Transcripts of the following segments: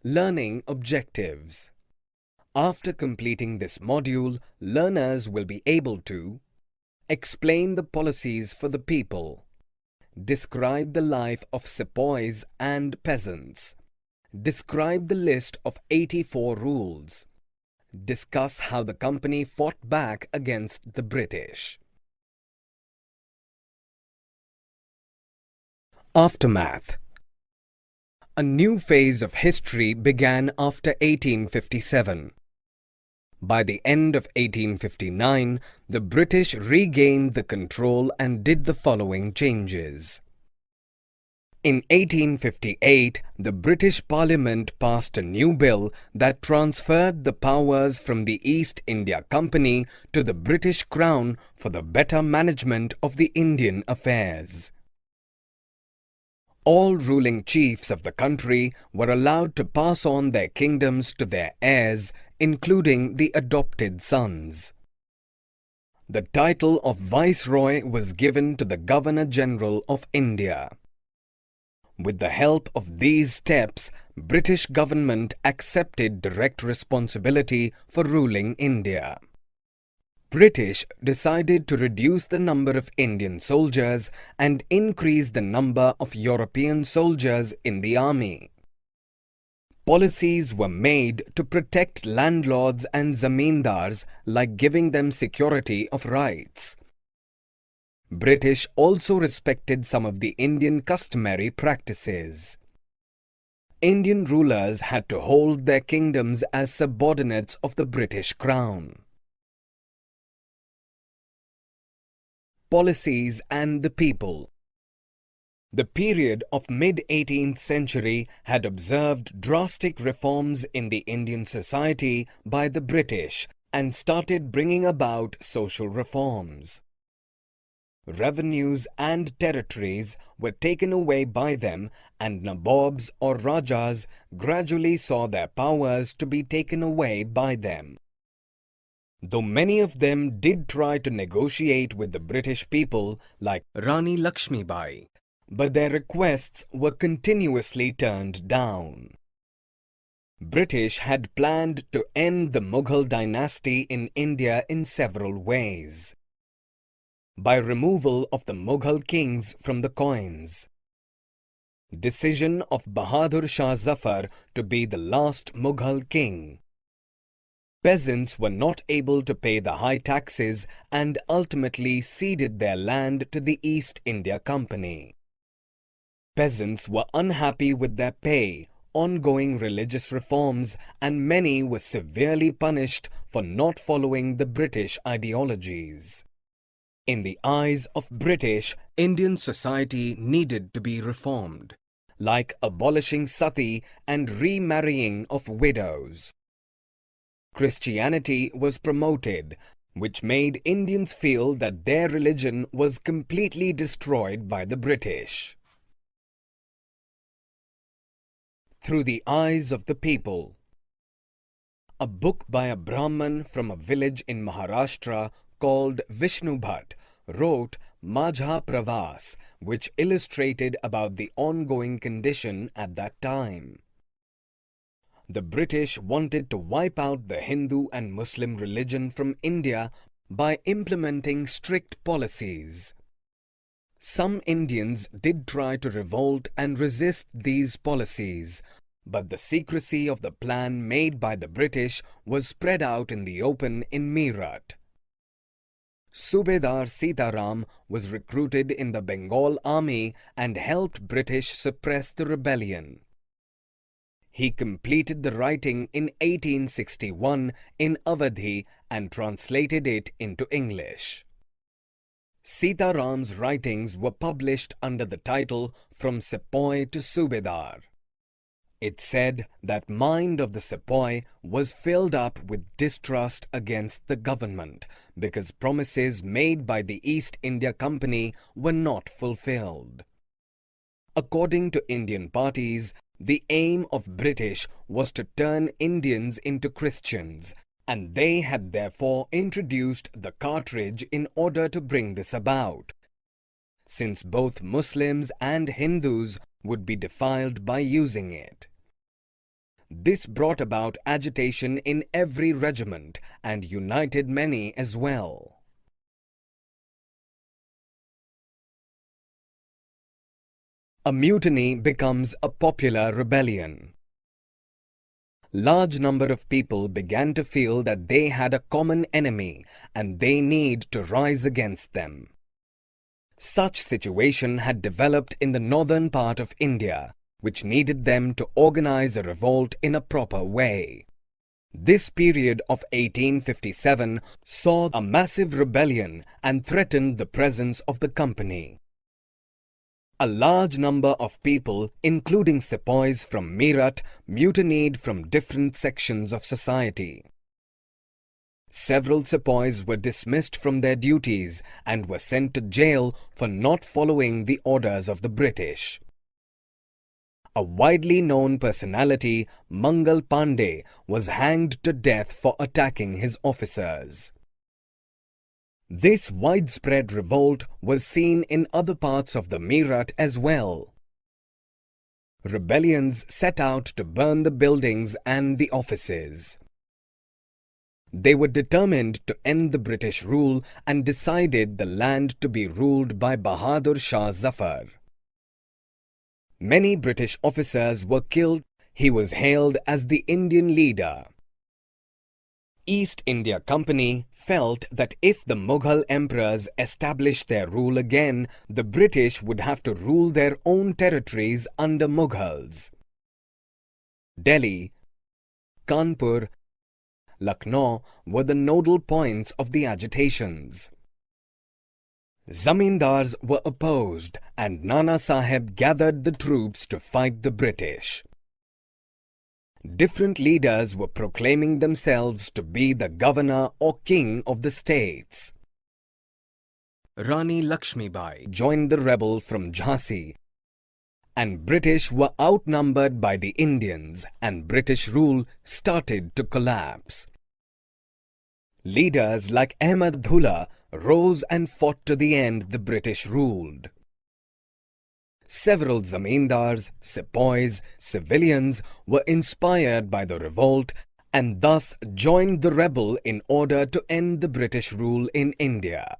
Learning objectives. After completing this module, learners will be able to explain the policies for the people, describe the life of sepoys and peasants, describe the list of 84 rules, discuss how the company fought back against the British. Aftermath. A new phase of history began after 1857. By the end of 1859, the British regained the control and did the following changes. In 1858, the British Parliament passed a new bill that transferred the powers from the East India Company to the British Crown for the better management of the Indian affairs. All ruling chiefs of the country were allowed to pass on their kingdoms to their heirs, including the adopted sons. The title of Viceroy was given to the Governor-General of India. With the help of these steps, British government accepted direct responsibility for ruling India. British decided to reduce the number of Indian soldiers and increase the number of European soldiers in the army. Policies were made to protect landlords and zamindars, like giving them security of rights. British also respected some of the Indian customary practices. Indian rulers had to hold their kingdoms as subordinates of the British Crown. Policies and the people. The period of mid-18th century had observed drastic reforms in the Indian society by the British and started bringing about social reforms. Revenues and territories were taken away by them, and Nabobs or Rajas gradually saw their powers to be taken away by them. Though many of them did try to negotiate with the British people, like Rani Lakshmibai, but their requests were continuously turned down. British had planned to end the Mughal dynasty in India in several ways. By removal of the Mughal kings from the coins. Decision of Bahadur Shah Zafar to be the last Mughal king. Peasants were not able to pay the high taxes and ultimately ceded their land to the East India Company. Peasants were unhappy with their pay, ongoing religious reforms, and many were severely punished for not following the British ideologies. In the eyes of British, Indian society needed to be reformed, like abolishing sati and remarrying of widows. Christianity was promoted, which made Indians feel that their religion was completely destroyed by the British. Through the eyes of the people. A book by a Brahmin from a village in Maharashtra called Vishnu Bhatt wrote Majha Pravas, which illustrated about the ongoing condition at that time. The British wanted to wipe out the Hindu and Muslim religion from India by implementing strict policies. Some Indians did try to revolt and resist these policies, but the secrecy of the plan made by the British was spread out in the open in Meerut. Subedar Sitaram was recruited in the Bengal army and helped British suppress the rebellion. He completed the writing in 1861 in Awadhi and translated it into English. Sitaram's writings were published under the title From Sepoy to Subedar. It said that mind of the sepoy was filled up with distrust against the government because promises made by the East India Company were not fulfilled. According to Indian parties, the aim of British was to turn Indians into Christians, and they had therefore introduced the cartridge in order to bring this about, since both Muslims and Hindus would be defiled by using it. This brought about agitation in every regiment and united many as well. A mutiny becomes a popular rebellion. Large number of people began to feel that they had a common enemy and they need to rise against them. Such situation had developed in the northern part of India, which needed them to organize a revolt in a proper way. This period of 1857 saw a massive rebellion and threatened the presence of the company. A large number of people, including sepoys from Meerut, mutinied from different sections of society. Several sepoys were dismissed from their duties and were sent to jail for not following the orders of the British. A widely known personality, Mangal Pandey, was hanged to death for attacking his officers. This widespread revolt was seen in other parts of the Meerut as well. Rebellions set out to burn the buildings and the offices. They were determined to end the British rule and decided the land to be ruled by Bahadur Shah Zafar. Many British officers were killed. He was hailed as the Indian leader. East India Company felt that if the Mughal emperors established their rule again, the British would have to rule their own territories under Mughals. Delhi, Kanpur, Lucknow were the nodal points of the agitations. Zamindars were opposed and Nana Sahib gathered the troops to fight the British. Different leaders were proclaiming themselves to be the governor or king of the states. Rani Lakshmibai joined the rebel from Jhansi, and British were outnumbered by the Indians and British rule started to collapse. Leaders like Ahmad Dhula rose and fought to the end the British ruled. Several zamindars, sepoys, civilians were inspired by the revolt and thus joined the rebel in order to end the British rule in India.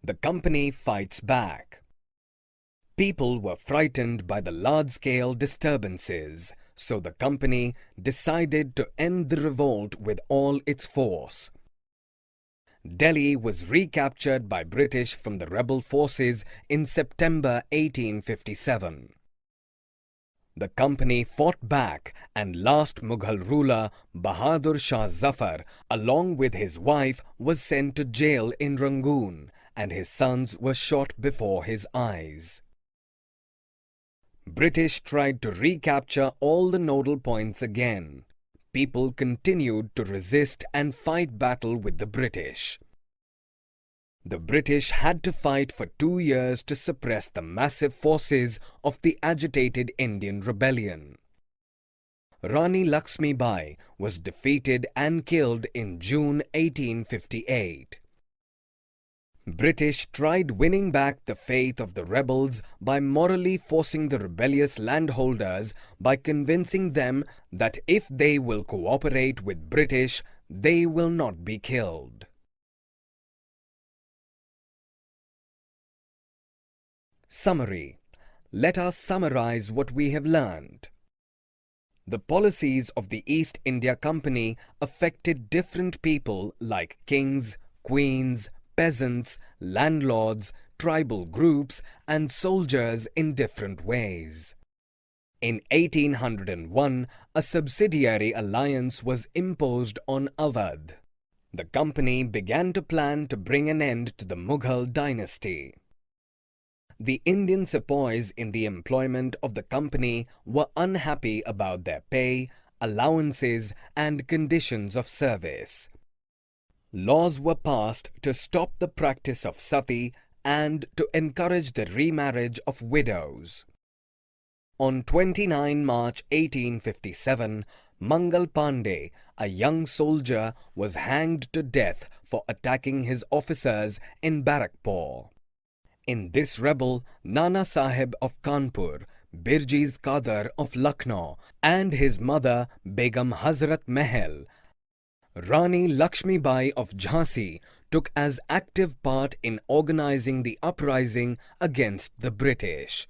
The company fights back. People were frightened by the large-scale disturbances, so the company decided to end the revolt with all its force. Delhi was recaptured by British from the rebel forces in September 1857. The company fought back and last Mughal ruler Bahadur Shah Zafar along with his wife was sent to jail in Rangoon and his sons were shot before his eyes. British tried to recapture all the nodal points again. People continued to resist and fight battle with the British. The British had to fight for 2 years to suppress the massive forces of the agitated Indian rebellion. Rani Lakshmibai was defeated and killed in June 1858. British tried winning back the faith of the rebels by morally forcing the rebellious landholders by convincing them that if they will cooperate with British, they will not be killed. Summary. Let us summarize what we have learned. The policies of the East India Company affected different people like kings, queens, peasants, landlords, tribal groups and soldiers in different ways. In 1801, a subsidiary alliance was imposed on Awadh. The company began to plan to bring an end to the Mughal dynasty. The Indian sepoys in the employment of the company were unhappy about their pay, allowances and conditions of service. Laws were passed to stop the practice of sati and to encourage the remarriage of widows. On 29 March 1857, Mangal Pandey, a young soldier, was hanged to death for attacking his officers in Barakpur. In this rebel, Nana Sahib of Kanpur, Birji's Qadar of Lucknow, and his mother Begum Hazrat Mahal. Rani Lakshmi Bai of Jhansi took as active part in organizing the uprising against the British.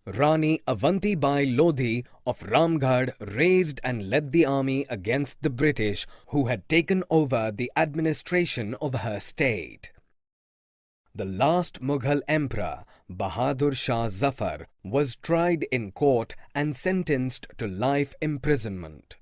Rani Avanti Bai Lodhi of Ramgarh raised and led the army against the British, who had taken over the administration of her state. The last Mughal emperor, Bahadur Shah Zafar, was tried in court and sentenced to life imprisonment.